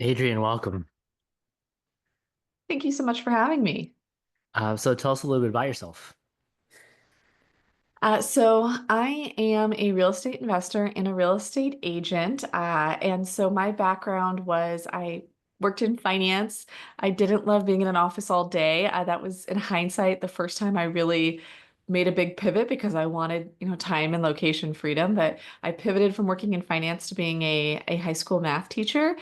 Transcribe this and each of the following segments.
Adrienne, welcome. Thank you so much for having me. So tell us a little bit about yourself. So I am a real estate investor and a real estate agent. And so my background was I worked in finance. I didn't love being in an office all day. That was in hindsight the first time I really made a big pivot because I wanted, time and location freedom. But I pivoted from working in finance to being a high school math teacher,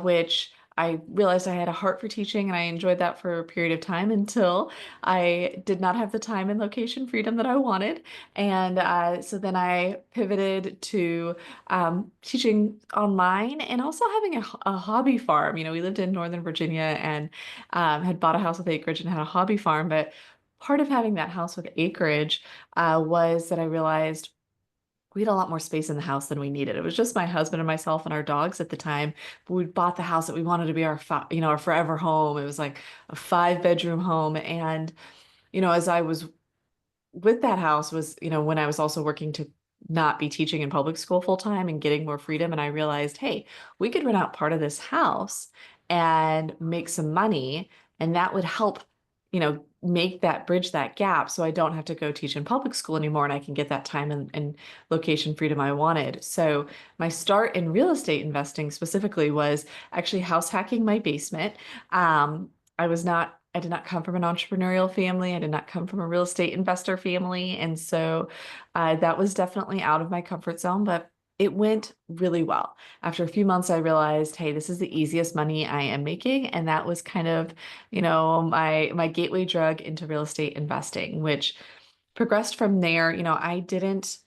which I realized I had a heart for teaching and I enjoyed that for a period of time until I did not have the time and location freedom that I wanted. And so then I pivoted to teaching online and also having a hobby farm. We lived in Northern Virginia and had bought a house with acreage and had a hobby farm. But part of having that house with acreage was that I realized we had a lot more space in the house than we needed. It was just my husband and myself and our dogs at the time. But we bought the house that we wanted to be our forever home. It was like a 5 bedroom home. And, as I was with that house was, when I was also working to not be teaching in public school full time and getting more freedom. And I realized, hey, we could rent out part of this house and make some money, and that would help, make that bridge that gap so I don't have to go teach in public school anymore and I can get that time and location freedom I wanted. So my start in real estate investing specifically was actually house hacking my basement. I did not come from an entrepreneurial family. I did not come from a real estate investor family. And so that was definitely out of my comfort zone, but it went really well. After a few months, I realized, hey, this is the easiest money I am making. And that was kind of, my gateway drug into real estate investing, which progressed from there. I didn't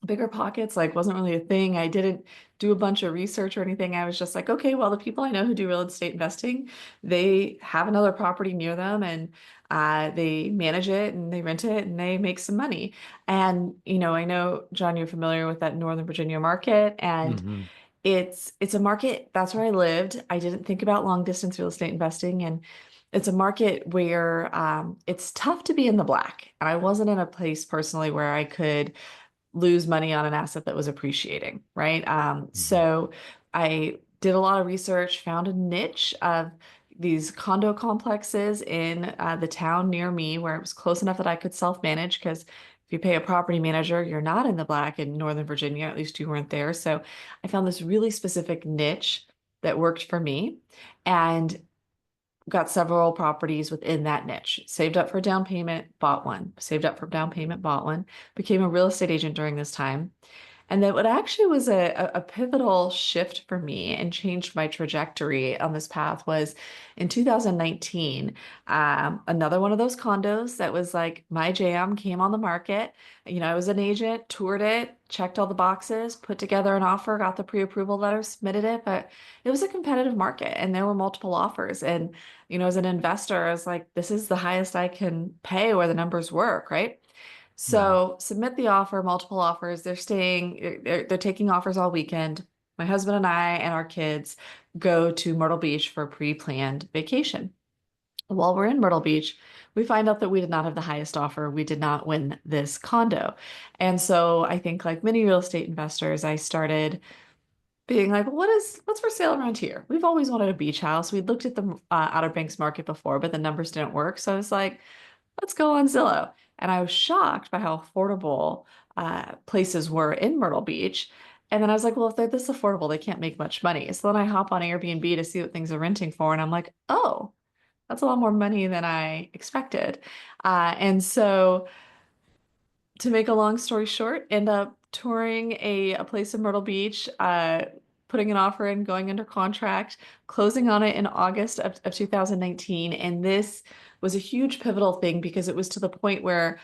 bigger pockets like wasn't really a thing. I didn't do a bunch of research or anything. I was just like, okay, well, the people I know who do real estate investing, they have another property near them and they manage it and they rent it and they make some money. And I know, John, you're familiar with that Northern Virginia market, and Hmm. it's a market. That's where I lived. I didn't think about long distance real estate investing, and it's a market where it's tough to be in the black. And I wasn't in a place personally where I could lose money on an asset that was appreciating, right? Hmm. So I did a lot of research, found a niche of these condo complexes in the town near me where it was close enough that I could self-manage because if you pay a property manager, you're not in the black in Northern Virginia, at least you weren't there. So I found this really specific niche that worked for me. And got several properties within that niche. Saved up for down payment, bought one. Saved up for down payment, bought one. Became a real estate agent during this time. And then what actually was a pivotal shift for me and changed my trajectory on this path was in 2019, another one of those condos that was like my jam came on the market. I was an agent, toured it, checked all the boxes, put together an offer, got the pre-approval letter, submitted it, but it was a competitive market and there were multiple offers. And, as an investor, I was like, this is the highest I can pay where the numbers work, right? Hmm. So submit the offer, multiple offers. They're taking offers all weekend. My husband and I and our kids go to Myrtle Beach for a pre-planned vacation. While we're in Myrtle Beach, we find out that we did not have the highest offer. We did not win this condo. And so I think like many real estate investors, I started being like, what's for sale around here? We've always wanted a beach house. We'd looked at the Outer Banks market before, but the numbers didn't work. So I was like, let's go on Zillow. And I was shocked by how affordable places were in Myrtle Beach. And then I was like, well, if they're this affordable, they can't make much money. So then I hop on Airbnb to see what things are renting for. And I'm like, oh, that's a lot more money than I expected. And so to make a long story short, end up touring a place in Myrtle Beach, putting an offer in, going under contract, closing on it in August of 2019. And this was a huge pivotal thing because it was to the point where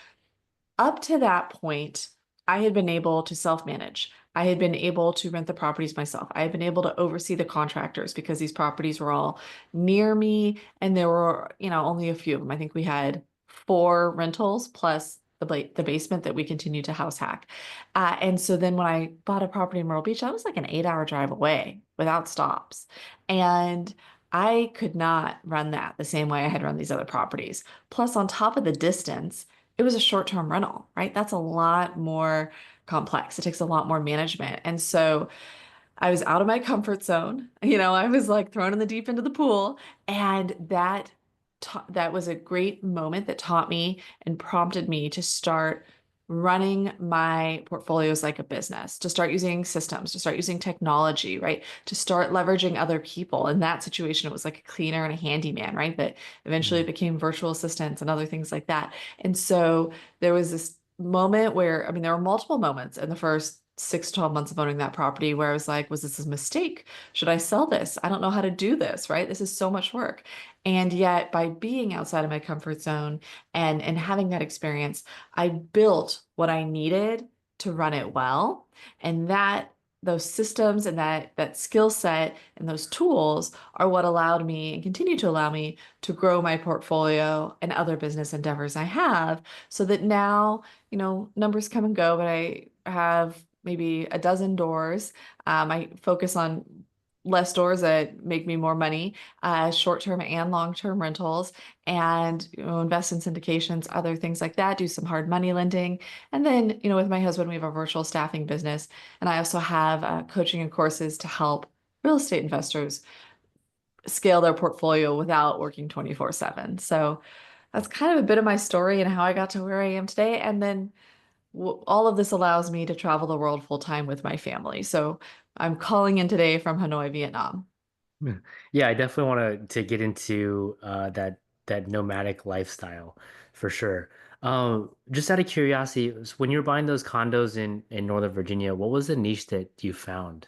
up to that point, I had been able to self-manage. I had been able to rent the properties myself. I had been able to oversee the contractors because these properties were all near me and there were, only a few of them. I think we had four rentals plus the basement that we continued to house hack. And so then when I bought a property in Myrtle Beach, I was like an 8 hour drive away without stops. And I could not run that the same way I had run these other properties. Plus, on top of the distance, it was a short-term rental, right? That's a lot more complex. It takes a lot more management. And so I was out of my comfort zone. You know, I was like thrown in the deep end of the pool, and that was a great moment that taught me and prompted me to start running my portfolios like a business, to start using systems, to start using technology, right? To start leveraging other people. In that situation, it was like a cleaner and a handyman, right? But eventually it Mm, became virtual assistants and other things like that. And so there was this moment where, I mean, there were multiple moments in the first 6 to 12 months of owning that property where I was like, was this a mistake? Should I sell this? I don't know how to do this, right? This is so much work. And yet by being outside of my comfort zone and having that experience, I built what I needed to run it well. And that those systems and that skill set and those tools are what allowed me and continue to allow me to grow my portfolio and other business endeavors I have, so that now, you know, numbers come and go, but I have maybe a dozen doors. I focus on less doors that make me more money, short-term and long-term rentals, and invest in syndications, other things like that, do some hard money lending. And then, with my husband, we have a virtual staffing business, and I also have coaching and courses to help real estate investors scale their portfolio without working 24/7. So that's kind of a bit of my story and how I got to where I am today. And then all of this allows me to travel the world full time with my family. So I'm calling in today from Hanoi, Vietnam. mm. Yeah, I definitely want to get into that nomadic lifestyle for sure. Just out of curiosity, when you were buying those condos in Northern Virginia, what was the niche that you found?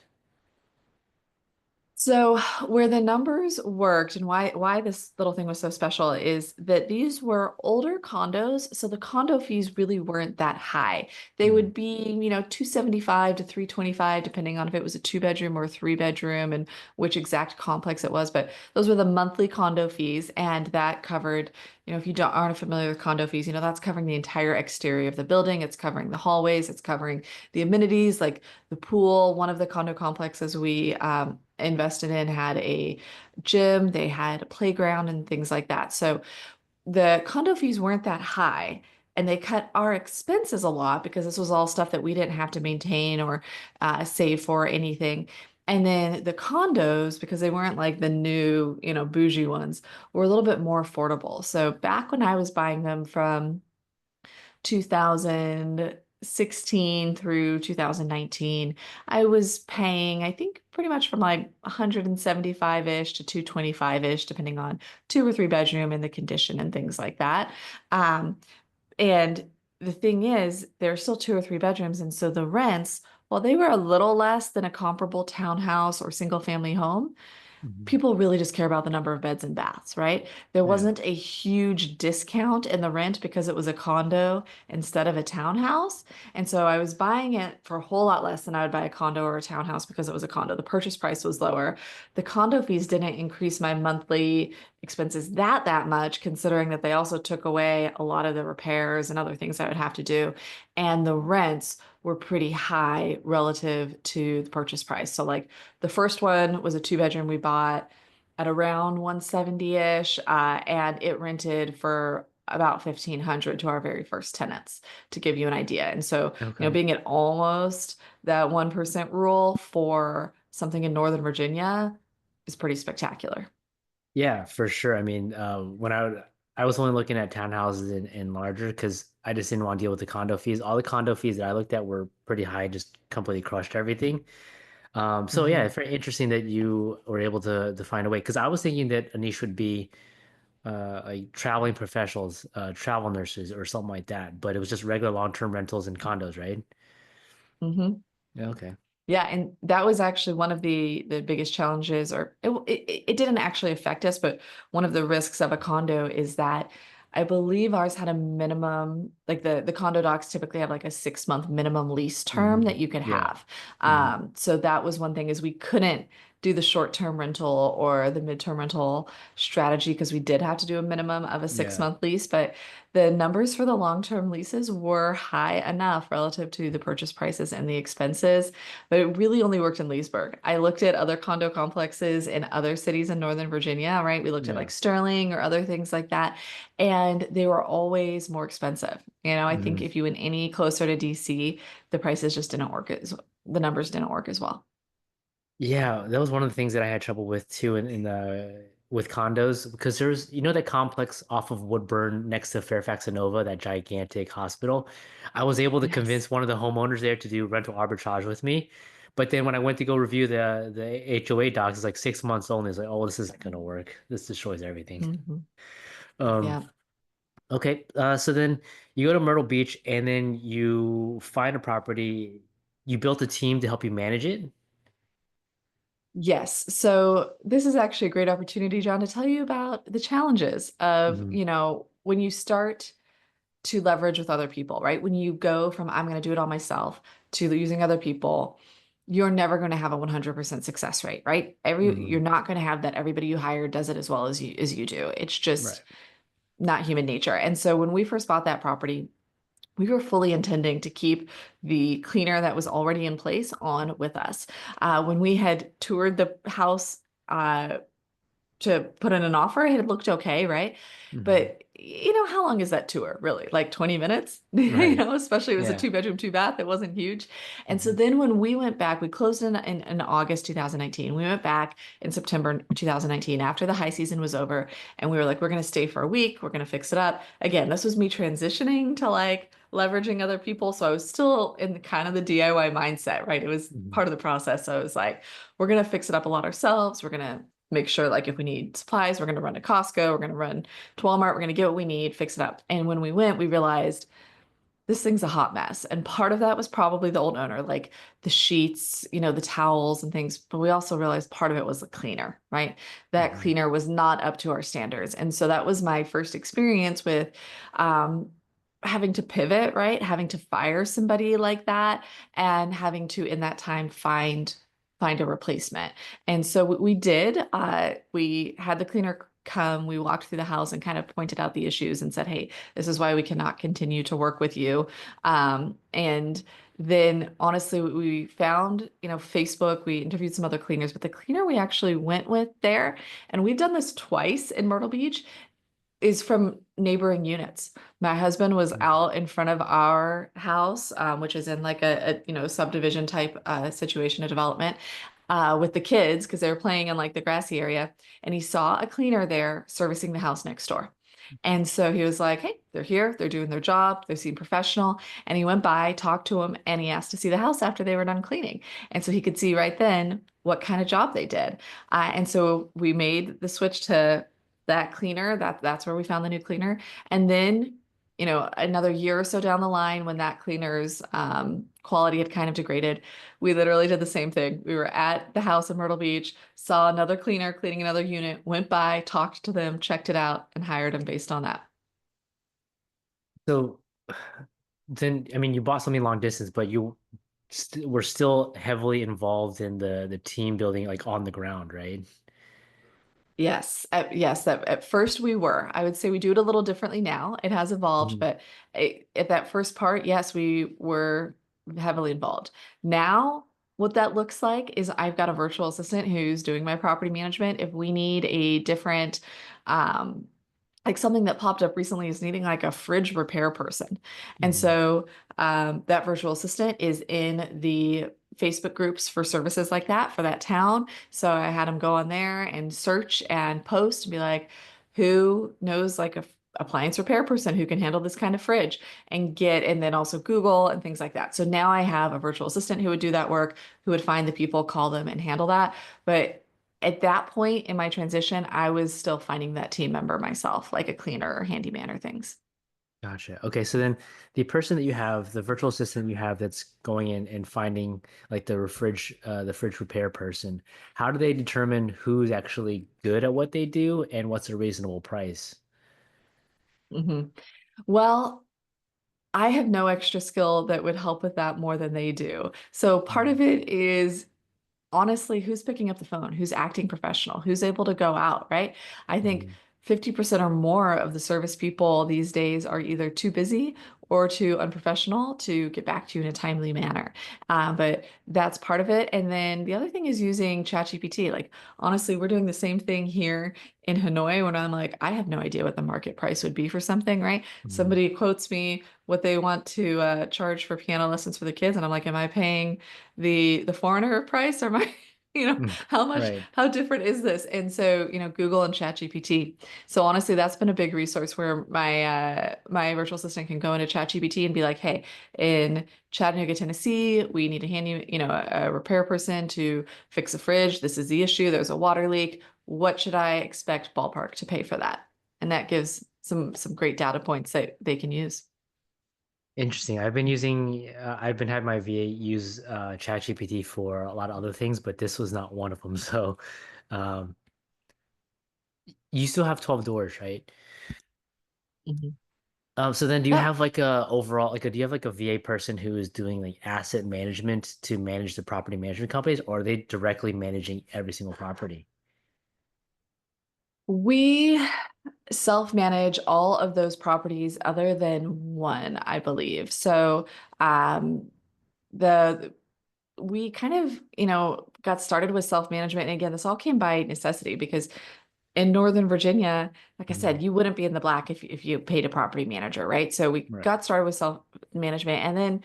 So where the numbers worked and why this little thing was so special is that these were older condos, so the condo fees really weren't that high. They Mm, would be, 275 to 325 depending on if it was a two bedroom or a three bedroom and which exact complex it was, but those were the monthly condo fees, and that covered, if you don't aren't familiar with condo fees, that's covering the entire exterior of the building, it's covering the hallways, it's covering the amenities like the pool. One of the condo complexes we invested in had a gym, they had a playground and things like that. So the condo fees weren't that high. And they cut our expenses a lot because this was all stuff that we didn't have to maintain or save for or anything. And then the condos, because they weren't like the new, bougie ones, were a little bit more affordable. So back when I was buying them from 2016 through 2019, I was paying, I think, pretty much from like 175-ish to 225-ish, depending on two or three bedroom and the condition and things like that. And the thing is, there are still two or three bedrooms. And so the rents, while they were a little less than a comparable townhouse or single family home, mhm. people really just care about the number of beds and baths, right? There Yeah. wasn't a huge discount in the rent because it was a condo instead of a townhouse. And so I was buying it for a whole lot less than I would buy a condo or a townhouse because it was a condo. The purchase price was lower. The condo fees didn't increase my monthly expenses that much, considering that they also took away a lot of the repairs and other things I would have to do. And the rents were pretty high relative to the purchase price. So like the first one was a two bedroom we bought at around 170-ish, and it rented for about 1,500 to our very first tenants, to give you an idea. And so, Okay. being at almost that 1% rule for something in Northern Virginia is pretty spectacular. Yeah, for sure. I mean, I was only looking at townhouses and larger because I just didn't want to deal with the condo fees. All the condo fees that I looked at were pretty high, just completely crushed everything. So yeah, Mhm. it's very interesting that you were able to find a way. Because I was thinking that a niche would be like traveling professionals, travel nurses, or something like that. But it was just regular long-term rentals and condos, right? Mhm. Yeah, okay. Yeah, and that was actually one of the biggest challenges, or it didn't actually affect us, but one of the risks of a condo is that I believe ours had a minimum, like the condo docs typically have like a 6 month minimum lease term Hmm. that you could Yeah. have. Hmm. So that was one thing, is we couldn't do the short-term rental or the mid-term rental strategy because we did have to do a minimum of a six Yeah. month lease, but the numbers for the long-term leases were high enough relative to the purchase prices and the expenses, but it really only worked in Leesburg. I looked at other condo complexes in other cities in Northern Virginia, right? We looked at Yeah. like Sterling or other things like that, and they were always more expensive. I think Hmm. if you went any closer to DC, the prices just didn't work the numbers didn't work as well. Yeah, that was one of the things that I had trouble with too in the with condos because there's that complex off of Woodburn next to Fairfax Inova, that gigantic hospital. I was able to Yes. convince one of the homeowners there to do rental arbitrage with me. But then when I went to go review the HOA docs, it's like 6 months only. It's like, oh, this isn't gonna work. This destroys everything. Hmm. Um, Yeah. okay, so then you go to Myrtle Beach and then you find a property. You built a team to help you manage it. Yes. So this is actually a great opportunity, John, to tell you about the challenges of, Hmm. when you start to leverage with other people, right? When you go from I'm going to do it all myself to using other people, you're never going to have a 100% success rate, right? You're Hmm. not going to have that everybody you hire does it as well as you do. It's Right. just not human nature. And so when we first bought that property, we were fully intending to keep the cleaner that was already in place on with us. When we had toured the house, to put in an offer, it had looked okay, right? Hmm. But how long is that tour really? Like 20 minutes? Right. Especially it was a Yeah. two-bedroom, two bath. It wasn't huge. And so Hmm. then when we went back, we closed in August 2019. We went back in September 2019 after the high season was over. And we were like, we're going to stay for a week. We're going to fix it up. Again, this was me transitioning to like leveraging other people. So I was still in kind of the DIY mindset, right? It was Hmm. part of the process. So I was like, we're going to fix it up a lot ourselves. We're going to make sure like if we need supplies, we're going to run to Costco, we're going to run to Walmart, we're going to get what we need, fix it up. And when we went, we realized this thing's a hot mess. And part of that was probably the old owner, like the sheets, the towels and things. But we also realized part of it was the cleaner, right? That Hmm. cleaner was not up to our standards. And so that was my first experience with um, having to pivot, right? Having to fire somebody like that and having to, in that time, find a replacement. And so we did. We had the cleaner come. We walked through the house and kind of pointed out the issues and said, "Hey, this is why we cannot continue to work with you." And then honestly, we found, Facebook, we interviewed some other cleaners, but the cleaner we actually went with there, and we've done this twice in Myrtle Beach, is from neighboring units. My husband was out in front of our house, which is in like a subdivision type situation, a development, with the kids because they were playing in like the grassy area, and he saw a cleaner there servicing the house next door. And so he was like, "Hey, they're here, they're doing their job, they seem professional." And he went by, talked to him, and he asked to see the house after they were done cleaning. And so he could see right then what kind of job they did. And so we made the switch to that cleaner. That's where we found the new cleaner. And then, another year or so down the line, when that cleaner's quality had kind of degraded, we literally did the same thing. We were at the house in Myrtle Beach, saw another cleaner cleaning another unit, went by, talked to them, checked it out, and hired them based on that. So then, I mean, you bought something long distance, but you st were still heavily involved in the team building, like on the ground, right? Yes, yes. That at first we were. I would say we do it a little differently now. It has evolved, Mhm. but at that first part, yes, we were heavily involved. Now, what that looks like is I've got a virtual assistant who's doing my property management. If we need a different, um, like something that popped up recently is needing like a fridge repair person. And Mhm. so that virtual assistant is in the Facebook groups for services like that for that town. So I had him go on there and search and post and be like, who knows like a appliance repair person who can handle this kind of fridge and then also Google and things like that. So now I have a virtual assistant who would do that work, who would find the people, call them and handle that. But at that point in my transition, I was still finding that team member myself, like a cleaner or handyman or things. Gotcha. Okay, so then the person that you have, the virtual assistant you have that's going in and finding like the fridge repair person, how do they determine who's actually good at what they do and what's a reasonable price? Hmm. Well, I have no extra skill that would help with that more than they do. So part Mhm. of it is honestly, who's picking up the phone? Who's acting professional? Who's able to go out, right? I think Mhm. 50% or more of the service people these days are either too busy or too unprofessional to get back to you in a timely manner. But that's part of it. And then the other thing is using ChatGPT. Like, honestly, we're doing the same thing here in Hanoi when I'm like, I have no idea what the market price would be for something, right? Mhm. Somebody quotes me what they want to charge for piano lessons for the kids, and I'm like, am I paying the foreigner price or my Mm. How Right. how different is this? And so, Google and ChatGPT. So honestly, that's been a big resource where my virtual assistant can go into ChatGPT and be like, hey, in Chattanooga, Tennessee, we need a a repair person to fix a fridge. This is the issue. There's a water leak. What should I expect ballpark to pay for that? And that gives some great data points that they can use. Interesting. I've been having my VA use ChatGPT for a lot of other things, but this was not one of them. So, um, you still have 12 doors, right? Mhm. So then do you Yep. have like a overall, like do you have like a VA person who is doing like asset management to manage the property management companies, or are they directly managing every single property? We self-manage all of those properties other than one, I believe. So um, the we kind of, got started with self-management. And again, this all came by necessity because in Northern Virginia, like I Mm, said, you wouldn't be in the black if you paid a property manager, right? So we right. got started with self-management and then,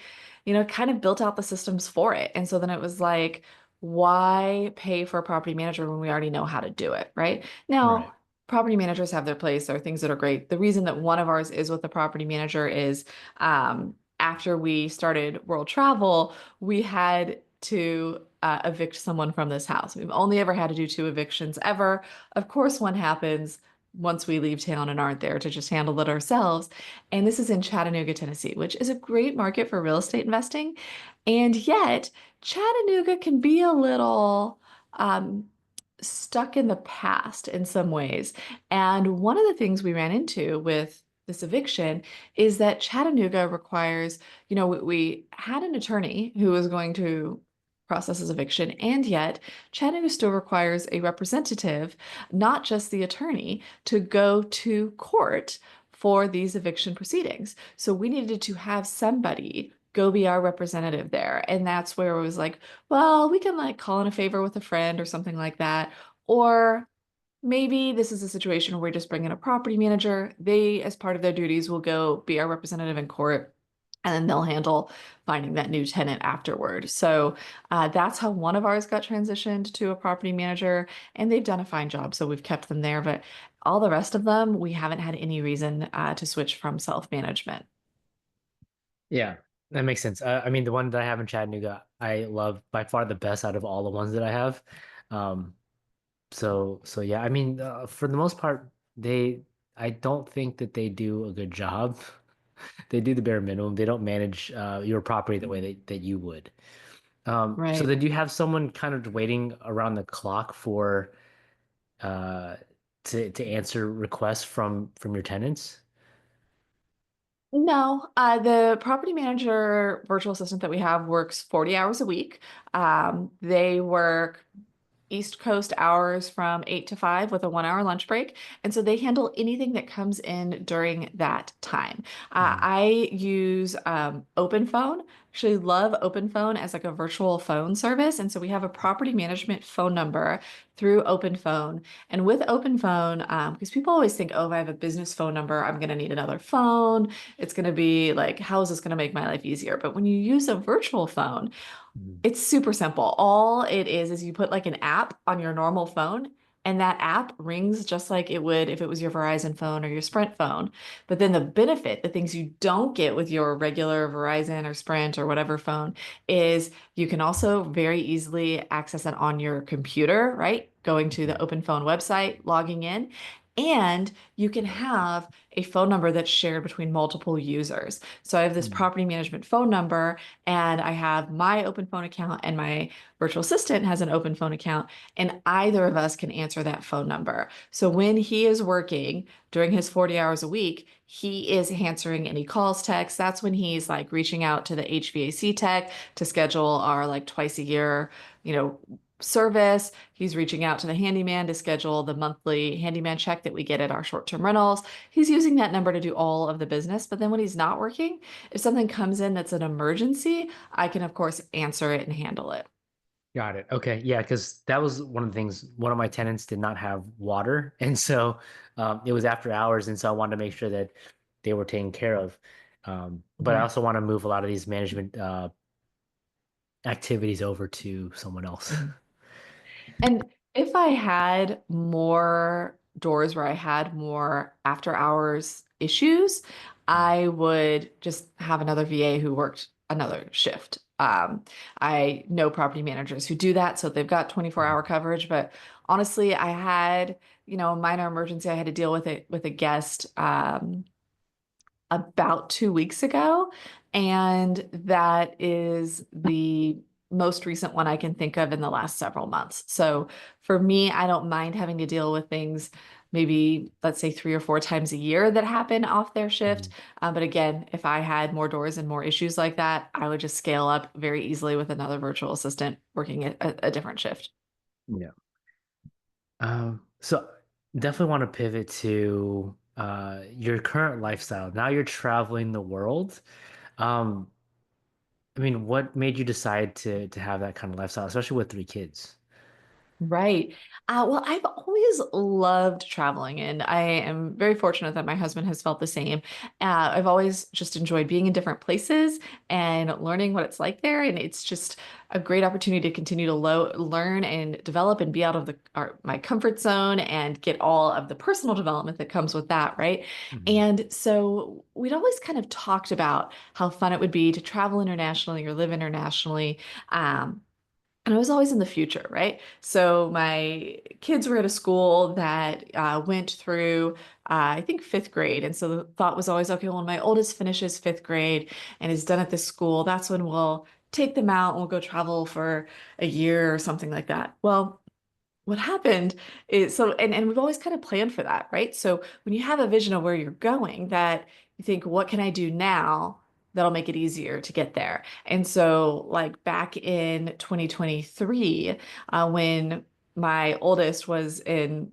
kind of built out the systems for it. And so then it was like, why pay for a property manager when we already know how to do it, right? Right. Now, property managers have their place. There are things that are great. The reason that one of ours is with the property manager is after we started world travel, we had to evict someone from this house. We've only ever had to do two evictions ever. Of course, one happens once we leave town and aren't there to just handle it ourselves. And this is in Chattanooga, Tennessee, which is a great market for real estate investing. And yet, Chattanooga can be a little stuck in the past in some ways. And one of the things we ran into with this eviction is that Chattanooga requires, we had an attorney who was going to process his eviction, and yet Chattanooga still requires a representative, not just the attorney, to go to court for these eviction proceedings. So we needed to have somebody go be our representative there. And that's where it was like, well, we can like call in a favor with a friend or something like that. Or maybe this is a situation where we just bring in a property manager. They, as part of their duties, will go be our representative in court, and then they'll handle finding that new tenant afterward. So that's how one of ours got transitioned to a property manager, and they've done a fine job. So we've kept them there. But all the rest of them, we haven't had any reason to switch from self-management. Yeah, that makes sense. I mean, the one that I have in Chattanooga, I love by far the best out of all the ones that I have. Um, so yeah, I mean, for the most part, I don't think that they do a good job. They do the bare minimum. They don't manage your property the way that you would. So Right. then do you have someone kind of waiting around the clock for uh to answer requests from your tenants? No, the property manager virtual assistant that we have works 40 hours a week. They work East Coast hours from 8 to 5 with a 1 hour lunch break. And so they handle anything that comes in during that time. Mhm. I use Open Phone. Actually love Open Phone as like a virtual phone service. And so we have a property management phone number through Open Phone. And with Open Phone, because people always think, oh, if I have a business phone number, I'm going to need another phone. It's going to be like, how is this going to make my life easier? But when you use a virtual phone, Mhm. it's super simple. All it is you put like an app on your normal phone, and that app rings just like it would if it was your Verizon phone or your Sprint phone. But then the benefit, the things you don't get with your regular Verizon or Sprint or whatever phone, is you can also very easily access it on your computer, right? Going to the Mhm. Open Phone website, logging in. And you can have a phone number that's shared between multiple users. So I have this Mhm. property management phone number, and I have my open phone account, and my virtual assistant has an open phone account, and either of us can answer that phone number. So when he is working during his 40 hours a week, he is answering any calls, texts. That's when he's like reaching out to the HVAC tech to schedule our like twice a year, you know, service. He's reaching out to the handyman to schedule the monthly handyman check that we get at our short-term rentals. He's using that number to do all of the business. But then when he's not working, if something comes in that's an emergency, I can, of course, answer it and handle it. Got it. Okay. Yeah, because that was one of the things. One of my tenants did not have water, and so it was after hours, and so I wanted to make sure that they were taken care of. But I Mhm. also want to move a lot of these management activities over to someone else. Mhm. And if I had more doors where I had more after hours issues, I would just have another VA who worked another shift. I know property managers who do that, so they've got 24-hour coverage. But honestly, I had, a minor emergency. I had to deal with it with a guest. About 2 weeks ago. And that is the most recent one I can think of in the last several months. So for me, I don't mind having to deal with things maybe, let's say, 3 or 4 times a year that happen off their shift. Mhm. But again, if I had more doors and more issues like that, I would just scale up very easily with another virtual assistant working a different shift. Yeah. So definitely want to pivot to your current lifestyle. Now you're traveling the world. Um, I mean, what made you decide to have that kind of lifestyle, especially with three kids? Right. Well, I've always loved traveling, and I am very fortunate that my husband has felt the same. I've always just enjoyed being in different places and learning what it's like there, and it's just a great opportunity to continue to learn and develop and be out of my comfort zone and get all of the personal development that comes with that, right? Mhm. And so we'd always kind of talked about how fun it would be to travel internationally or live internationally. Um, and I was always in the future, right? So my kids were at a school that went through, I think, fifth grade. And so the thought was always, okay, well, when my oldest finishes fifth grade and is done at this school, that's when we'll take them out and we'll go travel for a year or something like that. Well, what happened is and we've always kind of planned for that, right? So when you have a vision of where you're going, that you think, what can I do now that'll make it easier to get there? And so, like back in 2023, when my oldest was in,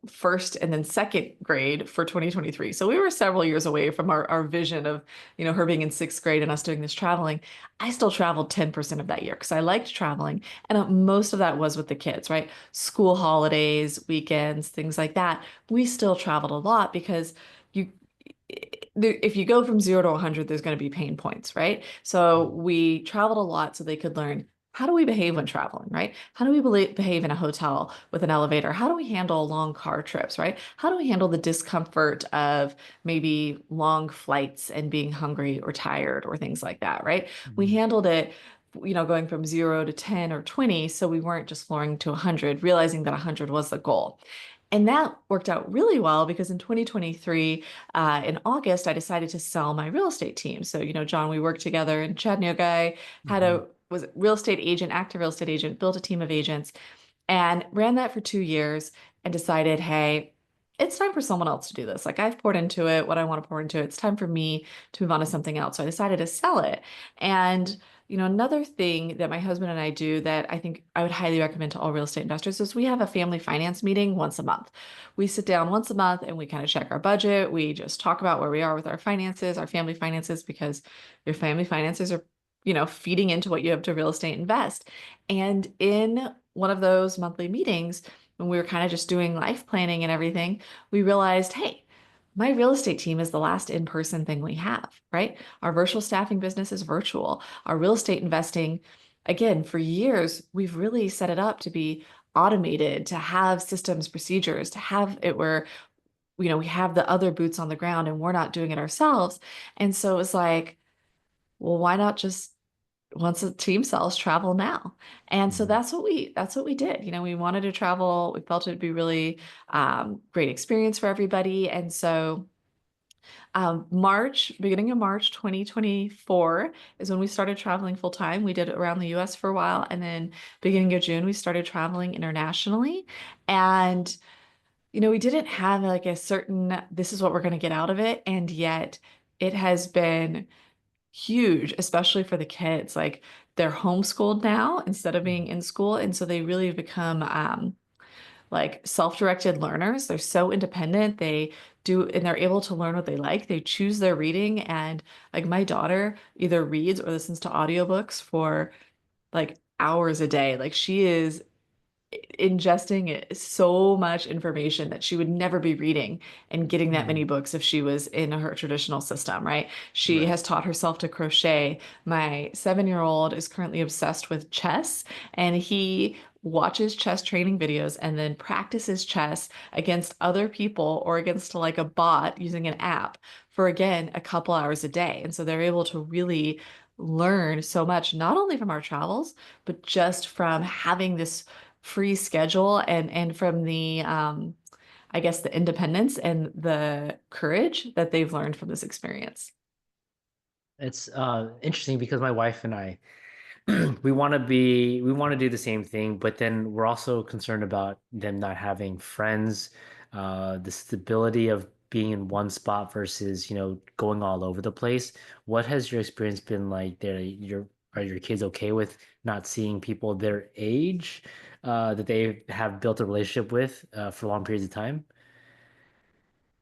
first and then second grade for 2023. So we were several years away from our vision of, her being in sixth grade and us doing this traveling. I still traveled 10% of that year because I liked traveling. And most of that was with the kids, right? School holidays, weekends, things like that. We still traveled a lot because you if you go from 0 to 100, there's going to be pain points, right? So we traveled a lot so they could learn, how do we behave when traveling, right? How do we behave in a hotel with an elevator? How do we handle long car trips, right? How do we handle the discomfort of maybe long flights and being hungry or tired or things like that, right? We Mhm. handled it, going from 0 to 10 or 20. So we weren't just flooring to 100, realizing that 100 was the goal. And that worked out really well because in 2023, in August, I decided to sell my real estate team. So, John, we worked together in Chattanooga. I Mhm. was a real estate agent, active real estate agent, built a team of agents and ran that for 2 years and decided, hey, it's time for someone else to do this. Like I've poured into it, what I want to pour into it. It's time for me to move on to something else. So I decided to sell it. And, another thing that my husband and I do that I think I would highly recommend to all real estate investors is we have a family finance meeting once a month. We sit down once a month and we kind of check our budget. We just talk about where we are with our finances, our family finances, because your family finances are, feeding into what you have to real estate invest. And in one of those monthly meetings, when we were kind of just doing life planning and everything, we realized, hey, my real estate team is the last in-person thing we have, right? Our virtual staffing business is virtual. Our real estate investing, again, for years, we've really set it up to be automated, to have systems, procedures, to have it where, we have the other boots on the ground and we're not doing it ourselves. And so it's like, well, why not just once a team sells, travel now? And so Mhm. that's what we did. We wanted to travel. We felt it'd be really great experience for everybody. And so beginning of March 2024 is when we started traveling full time. We did it around the US for a while. And then beginning of June, we started traveling internationally. And, we didn't have like a certain, this is what we're going to get out of it. And yet it has been huge, especially for the kids. Like they're homeschooled now instead of being Mhm. in school. And so they really have become like self-directed learners. They're so independent. They do, and they're able to learn what they like. They choose their reading. And like my daughter either reads or listens to audiobooks for like hours a day. Like she is ingesting so much information that she would never be reading and getting that many Mhm. books if she was in her traditional system, right? She Right. has taught herself to crochet. My 7-year-old is currently obsessed with chess, and he watches chess training videos and then practices chess against other people or against like a bot using an app for again a couple hours a day. And so they're able to really learn so much, not only from our travels, but just from having this free schedule and from the I guess the independence and the courage that they've learned from this experience. It's interesting because my wife and I we want to do the same thing, but then we're also concerned about them not having friends, the stability of being in one spot versus, going all over the place. What has your experience been like there? Are your kids okay with not seeing people their age, that they have built a relationship with, for long periods of time?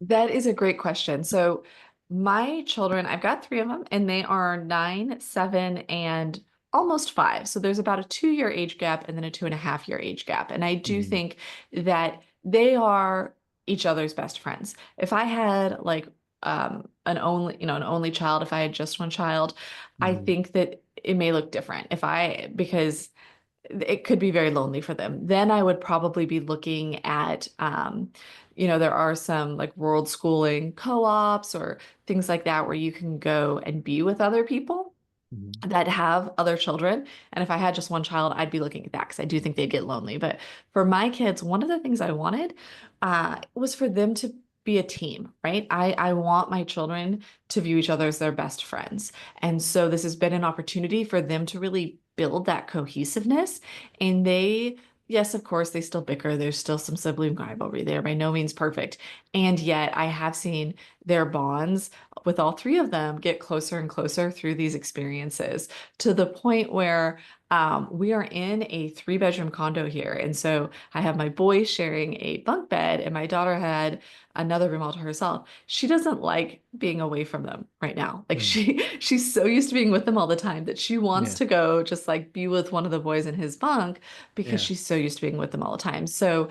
That is a great question. So, my children, I've got three of them, and they are 9, 7, and almost 5. So, there's about a 2-year age gap and then a 2.5-year age gap. And I do Mm-hmm. think that they are each other's best friends. If I had like an only child, if I had just one child, I Mm-hmm. think that it may look different. Because it could be very lonely for them. Then I would probably be looking at, there are some like world schooling co-ops or things like that where you can go and be with other people Mm-hmm. that have other children. And if I had just one child, I'd be looking at that because I do think they'd get lonely. But for my kids, one of the things I wanted was for them to be a team, right? I want my children to view each other as their best friends. And so this has been an opportunity for them to really build that cohesiveness. And yes, of course, they still bicker. There's still some sibling rivalry there, by no means perfect. And yet I have seen their bonds with all three of them get closer and closer through these experiences to the point where we are in a 3-bedroom condo here. And so I have my boys sharing a bunk bed, and my daughter had another room all to herself. She doesn't like being away from them right now. Like Mm. she's so used to being with them all the time that she wants Yeah. to go just like be with one of the boys in his bunk because Yeah. she's so used to being with them all the time. So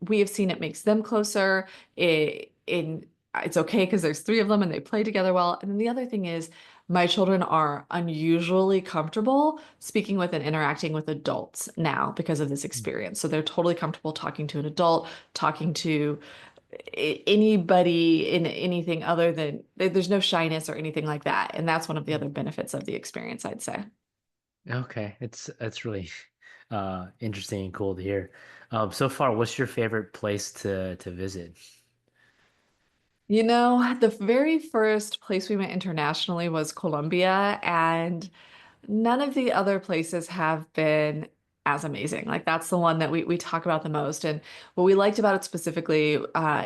we have seen it makes them closer. It's okay because there's three of them and they play together well. And then the other thing is, my children are unusually comfortable speaking with and interacting with adults now because of this Mm. experience. So they're totally comfortable talking to an adult, talking to anybody in anything other than there's no shyness or anything like that. And that's one of the other benefits of the experience, I'd say. Okay, it's really interesting and cool to hear. So far, what's your favorite place to visit? The very first place we went internationally was Colombia, and none of the other places have been as amazing. Like that's the one that we talk about the most. And what we liked about it specifically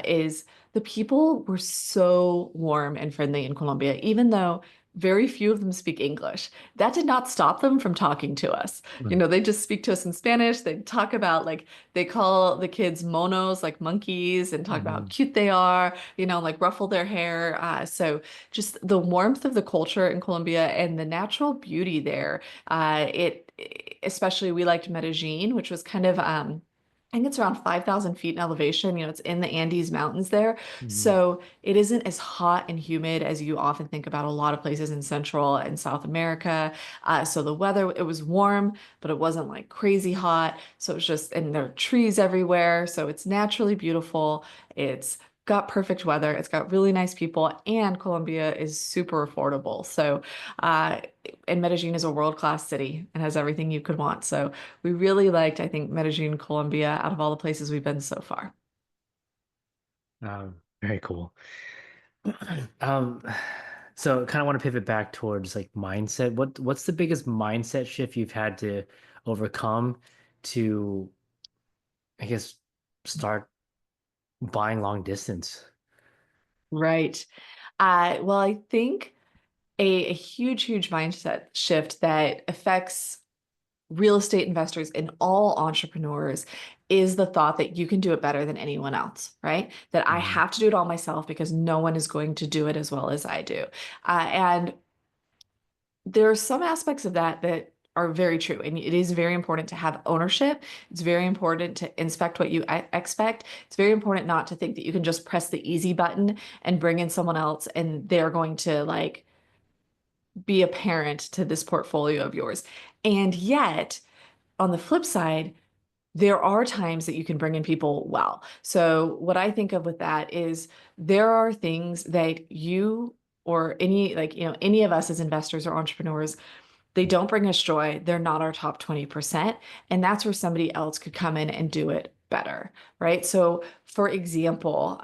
is the people were so warm and friendly in Colombia, even though very few of them speak English. That did not stop them from talking to us. Mm. They just speak to us in Spanish. They talk about like they call the kids monos, like monkeys, and talk about how Hmm. cute they are, like ruffle their hair. So just the warmth of the culture in Colombia and the natural beauty there. Especially we liked Medellin, which was kind of I think it's around 5,000 feet in elevation. It's in the Andes Mountains there. Hmm. So it isn't as hot and humid as you often think about a lot of places in Central and South America. So the weather, it was warm, but it wasn't like crazy hot. So it was just, and there are trees everywhere. So it's naturally beautiful. It's got perfect weather. It's got really nice people, and Colombia is super affordable. So, uh, and Medellin is a world-class city and has everything you could want. So we really liked, I think, Medellin, Colombia, out of all the places we've been so far. Very cool. Um, so kind of want to pivot back towards like mindset. What's the biggest mindset shift you've had to overcome to, I guess, start buying long distance? Right. Well, I think a huge, huge mindset shift that affects real estate investors and all entrepreneurs is the thought that you can do it better than anyone else, right? That I Hmm. have to do it all myself because no one is going to do it as well as I do. And there are some aspects of that that are very true. And it is very important to have ownership. It's very important to inspect what you expect. It's very important not to think that you can just press the easy button and bring in someone else and they're going to like be a parent to this portfolio of yours. And yet, on the flip side, there are times that you can bring in people well. So what I think of with that is there are things that you or any like, any of us as investors or entrepreneurs, they don't bring us joy. They're not our top 20%. And that's where somebody else could come in and do it better, right? So for example,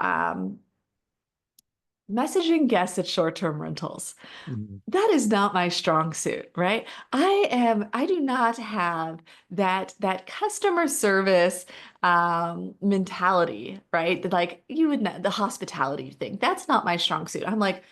messaging guests at short-term rentals. Mhm. That is not my strong suit, right? I do not have that customer service mentality, right? Like you would know the hospitality thing. That's not my strong suit. I'm like,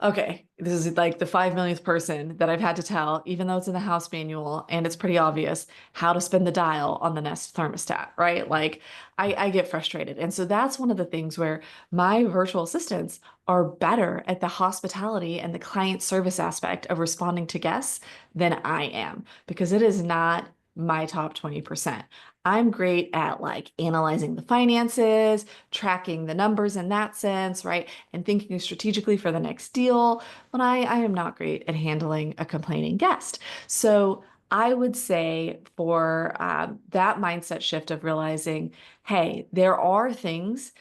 okay, this is like the 5 millionth person that I've had to tell, even though it's in the house manual and it's pretty obvious how to spin the dial on the Nest thermostat, right? Like I get frustrated. And so that's one of the things where my virtual assistants are better at the hospitality and the client service aspect of responding to guests than I am because it is not my top 20%. I'm great at like analyzing the finances, tracking the numbers in that sense, right? And thinking strategically for the next deal, but I am not great at handling a complaining guest. So I would say for that mindset shift of realizing, hey, there are things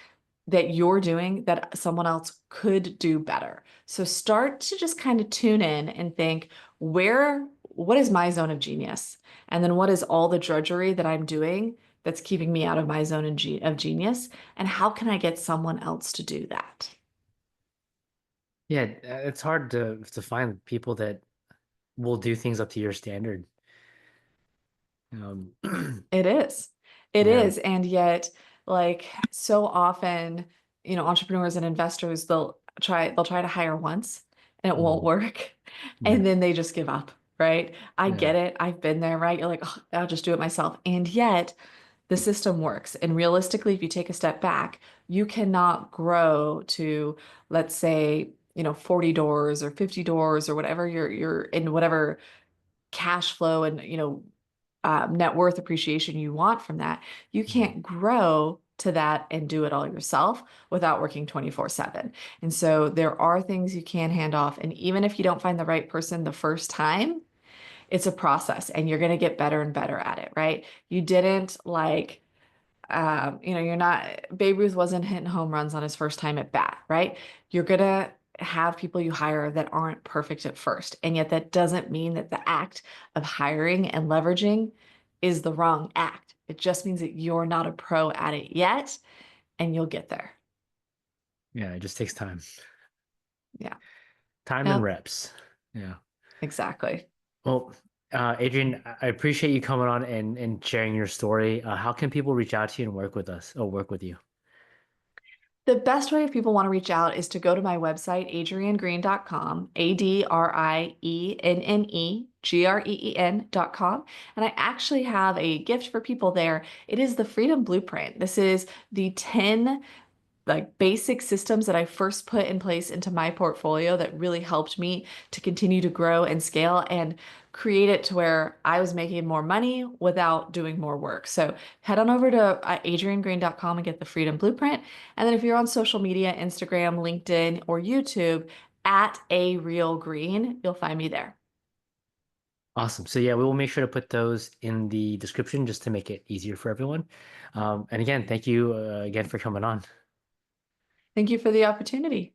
that you're doing that someone else could do better. So start to just kind of tune in and think, what is my zone of genius? And then what is all the drudgery that I'm doing that's keeping me out of my zone of genius? And how can I get someone else to do that? Yeah, it's hard to find people that will do things up to your standard. Um, It is. It yeah. is. And yet, like so often, entrepreneurs and investors, they'll try to hire once and it won't Mhm. work. Yeah. And then they just give up, right? I Yeah. get it. I've been there, right? You're like, oh, I'll just do it myself. And yet the system works. And realistically, if you take a step back, you cannot grow to, let's say, 40 doors or 50 doors or whatever you're in whatever cash flow and net worth appreciation you want from that. You Mhm. can't grow to that and do it all yourself without working 24/7. And so there are things you can hand off. And even if you don't find the right person the first time, it's a process and you're going to get better and better at it, right? You didn't like you're not, Babe Ruth wasn't hitting home runs on his first time at bat, right? You're gonna have people you hire that aren't perfect at first. And yet that doesn't mean that the act of hiring and leveraging is the wrong act. It just means that you're not a pro at it yet, and you'll get there. Yeah, it just takes time. Yeah. Time and Yep. reps. Yeah. Exactly. Well, Adrienne, I appreciate you coming on and sharing your story. How can people reach out to you and work with us or work with you? The best way if people want to reach out is to go to my website, adriennegreen.com, ADRIENNEGREEN.com. And I actually have a gift for people there. It is the Freedom Blueprint. This is the 10 like basic systems that I first put in place into my portfolio that really helped me to continue to grow and scale and create it to where I was making more money without doing more work. So head on over to adriennegreen.com and get the Freedom Blueprint. And then if you're on social media, Instagram, LinkedIn, or YouTube, at A Real Green, you'll find me there. Awesome. So yeah, we will make sure to put those in the description just to make it easier for everyone. And again, thank you again for coming on. Thank you for the opportunity.